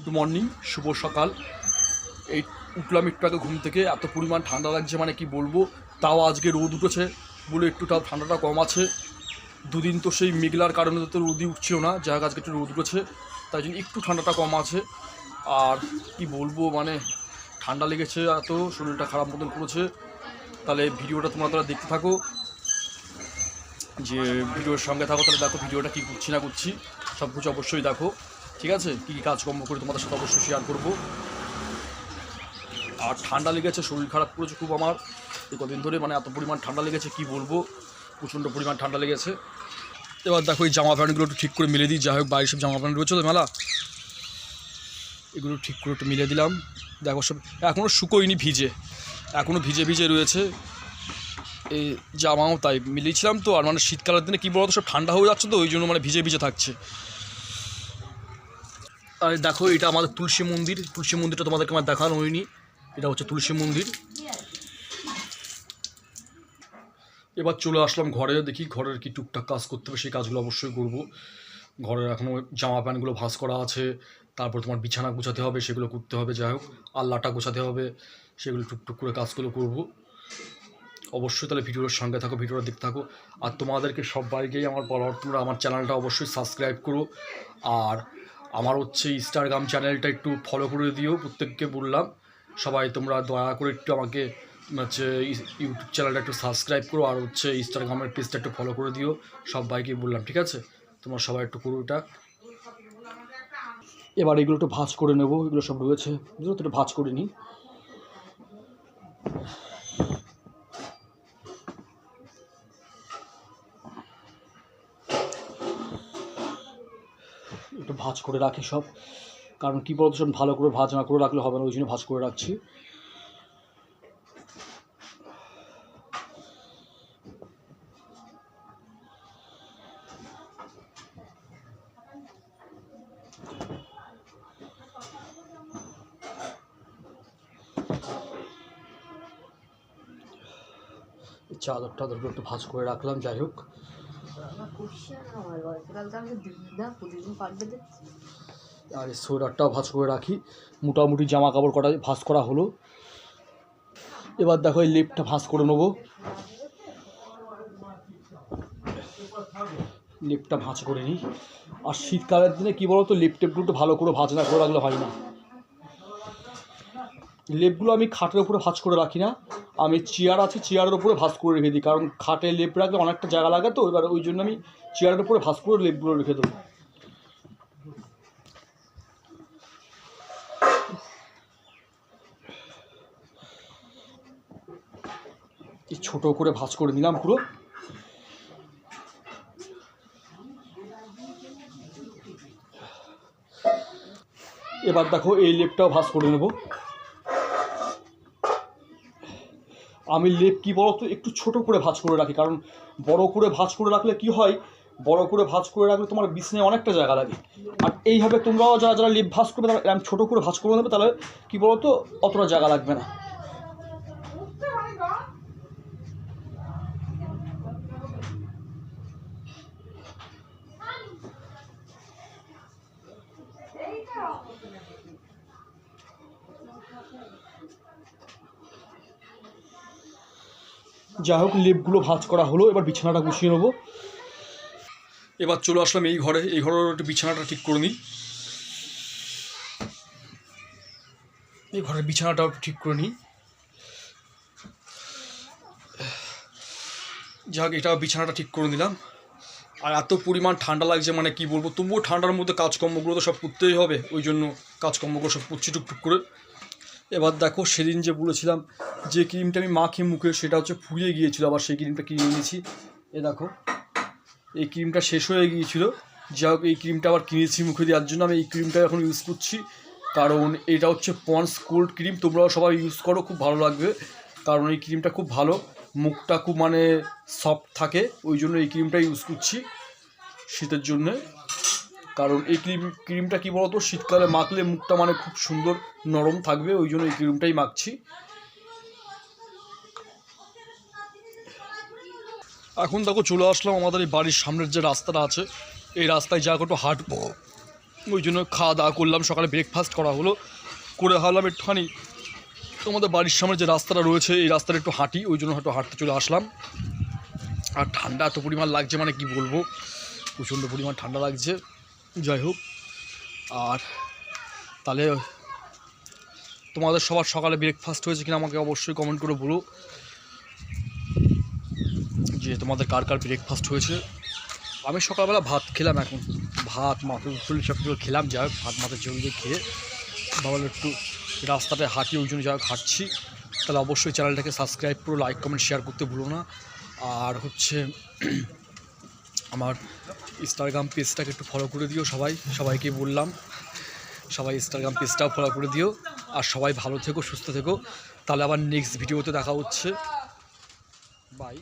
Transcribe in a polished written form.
Good morning, শুভ সকাল। এই উঠলাম একটু আগে ঘুম থেকে, এত পরিমাণ ঠান্ডা লাগছে মানে কি বলবো। তাও আজকে রোদ উঠেছে বলে একটু তাও ঠান্ডাটা কম আছে। দুদিন তো সেই মেঘলার কারণে তো রোদই উঠছিল না, যাই হোক আজকে একটু রোদ উঠেছে, তাই জন্য একটু ঠান্ডাটা কম আছে। আর কি বলবো, মানে ঠান্ডা লেগেছে, এত শরীরটা খারাপ মতন করেছে। তাহলে ভিডিওটা তোমরা দেখতে থাকো, যে ভিডিওর সঙ্গে থাকো, তাহলে দেখো ভিডিওটা কী করছি না করছি সব কিছু অবশ্যই দেখো, ঠিক আছে। কী কী কাজকর্ম করে তোমাদের সাথে অবশ্যই শেয়ার করবো। আর ঠান্ডা লেগেছে, শরীর খারাপ করেছে খুব আমার এই কদিন ধরে, মানে এত পরিমাণ ঠান্ডা লেগেছে কি বলবো, প্রচণ্ড পরিমাণ ঠান্ডা লেগেছে। এবার দেখো এই জামা প্যান্টগুলো একটু ঠিক করে মিলে দিই, যাই হোক বাড়ির সব জামা প্যান্ট রয়েছে তো মেলা, এগুলো ঠিক করে একটু মিলে দিলাম। দেখো সব এখনও শুকোয়নি, ভিজে, এখনও ভিজে ভিজে রয়েছে এই জামাও, তাই মিলিয়েছিলাম তো। আর মানে শীতকালের দিনে কী বলতো, সব ঠান্ডা হয়ে যাচ্ছে তো, ওই জন্য মানে ভিজে ভিজে থাকছে। আর দেখো এটা আমাদের তুলসী মন্দির, তুলসী মন্দিরটা তোমাদেরকে আমার দেখানো হয়নি, এটা হচ্ছে তুলসী মন্দির। এবার চলে আসলাম ঘরে, দেখি ঘরের কি টুকটাক কাজ করতে হবে, সেই কাজগুলো অবশ্যই করব। ঘরের এখনও জামা প্যান্টগুলো ভাঁজ করা আছে, তারপর তোমার বিছানা গোছাতে হবে, সেগুলো করতে হবে, যাই হোক আল্লাটা গোছাতে হবে, সেগুলো টুকটুক করে কাজগুলো করব অবশ্যই। তাহলে ভিডিওর সঙ্গে থাকো, ভিডিওটা দেখতে থাকো। আর তোমাদেরকে সবাইকেই আমার বলার, তোমরা আমার চ্যানেলটা অবশ্যই সাবস্ক্রাইব করো। আর আমার হচ্ছে ইনস্টাগ্রাম চ্যানেলটা একটু ফলো করে দিও, প্রত্যেককে বললাম। সবাই তোমরা দয়া করে একটু আমাকে হচ্ছে ইউটিউব চ্যানেলটা একটু সাবস্ক্রাইব করো, আর হচ্ছে ইনস্টাগ্রামের পেজটা একটু ফলো করে দিও, সবাইকে বললাম, ঠিক আছে। তোমরা সবাই একটু করো এটা। এবার এগুলো একটু ভাঁজ করে নেবো, এগুলো সব রয়েছে, বুঝলো তো, একটু ভাঁজ করে নিই। একটু ভাঁজ করে রাখি সব, কারণ কী বলতো, সব ভালো করে ভাঁজ না করে রাখলে হবে না, ওই জন্য ভাঁজ করে রাখছি। চাদর টাদরগুলো একটু ভাঁজ করে রাখলাম, যাই হোক। আর এই সোয়েটারটাও ভাঁজ করে রাখি, মোটামুটি জামা কাপড় কটা ভাঁজ করা হলো। এবার দেখো এই লেপটা ভাঁজ করে নেবো, লেপটা ভাঁজ করে নিই। আর শীতকালের দিনে কী বলো তো, লেপ টেপগুলো একটু ভালো করে ভাঁজ না করে রাখলে হয় না। লেপগুলো আমি খাটের উপরে ভাঁজ করে রাখি না, আমি চেয়ার আছে, চেয়ারের উপরে ভাঁজ করে রেখে দিই, কারণ খাটে লেপ রাখলে অনেকটা জায়গা লাগে তো, এবার ওই জন্য আমি চেয়ারের উপরে ভাঁজ করে লেপগুলো রেখে দেবো। ছোটো করে ভাঁজ করে নিলাম পুরো। এবার দেখো এই লেপটাও ভাঁজ করে নেব। আমি লেপ কী বলো তো, একটু ছোটো করে ভাঁজ করে রাখি, কারণ বড় করে ভাঁজ করে রাখলে কি হয়, বড় করে ভাঁজ করে রাখলে তোমার বিছানায় অনেকটা জায়গা লাগে। আর এইভাবে তোমরাও যারা যারা লেপ ভাঁজ করবে, তারা আমি ছোটো করে ভাঁজ করে নেবে, তাহলে কী বলো তো, অতটা জায়গা লাগবে না। যাই হোক লেপগুলো ভাঁজ করা হলো, এবার বিছানাটা গুছিয়ে নেবো। এবার চলে আসলাম এই ঘরে, এই ঘরের একটু বিছানাটা ঠিক করে নিই, এই ঘরের বিছানাটাও ঠিক করে নিই। যাই হোক এটা বিছানাটা ঠিক করে নিলাম। আর এত পরিমাণ ঠান্ডা লাগছে মানে কি বলবো, তবুও ঠান্ডার মধ্যে কাজকর্মগুলো তো সব করতেই হবে, ওই জন্য কাজকর্মগুলো সব করছি টুকটুক করে। এবার দেখো সেদিন যে বলেছিলাম যে ক্রিমটা আমি মাখি মুখে, সেটা হচ্ছে ফুরিয়ে গিয়েছিলো, আবার সেই ক্রিমটা কিনে নিয়েছি। এ দেখো এই ক্রিমটা শেষ হয়ে গিয়েছিলো, যাই হোক এই ক্রিমটা আবার কিনেছি মুখে দেওয়ার জন্য। আমি এই ক্রিমটা এখন ইউজ করছি, কারণ এটা হচ্ছে পন্ডস কোল্ড ক্রিম, তোমরাও সবাই ইউজ করো, খুব ভালো লাগবে, কারণ এই ক্রিমটা খুব ভালো, মুখটা খুব মানে সফট থাকে, ওই জন্য এই ক্রিমটা ইউজ করছি শীতের জন্যে। কারণ এই ক্রিমটা কী বলতো, শীতকালে মাখলে মুখটা মানে খুব সুন্দর নরম থাকবে, ওই জন্য এই ক্রিমটাই মাখছি। এখন দেখো চলে আসলাম আমাদের এই বাড়ির সামনের যে রাস্তাটা আছে, এই রাস্তায় যা একটু হাঁটবো, ওই জন্য খাওয়া দাওয়া করলাম, সকালে ব্রেকফাস্ট করা হলো, করে ভাবলাম একটুখানি তোমাদের বাড়ির সামনে যে রাস্তাটা রয়েছে এই রাস্তাটা একটু হাঁটি, ওই জন্য হয়তো হাঁটতে চলে আসলাম। আর ঠান্ডা এত পরিমাণ লাগছে মানে কি বলবো, প্রচণ্ড পরিমাণ ঠান্ডা লাগছে। যাই হোক, আর তাহলে তোমাদের সবার সকালে ব্রেকফাস্ট হয়েছে কিনা আমাকে অবশ্যই কমেন্ট করে বলো যে তোমাদের কার কার ব্রেকফাস্ট হয়েছে। আমি সকালবেলা ভাত খেলাম, এখন ভাত মাছের ঝোল সব কিছু খেলাম, যাই হোক ভাত মাছের ঝোল দিয়ে খেয়ে ভাবলাম একটু রাস্তাটায় হাঁটি, ওই জন্য যাই হোক হাঁটছি। তাহলে অবশ্যই চ্যানেলটাকে সাবস্ক্রাইব করো, লাইক কমেন্ট শেয়ার করতে ভুলো না। আর হচ্ছে আমার ইনস্টাগ্রাম পেজটাকে একটু ফলো করে দিও, সবাইকে বললাম, সবাই ইনস্টাগ্রাম পেজটাও ফলো করে দিও। আর সবাই ভালো থেকো, সুস্থ থেকো। তাহলে আবার নেক্সট ভিডিওতে দেখা হচ্ছে, বাই।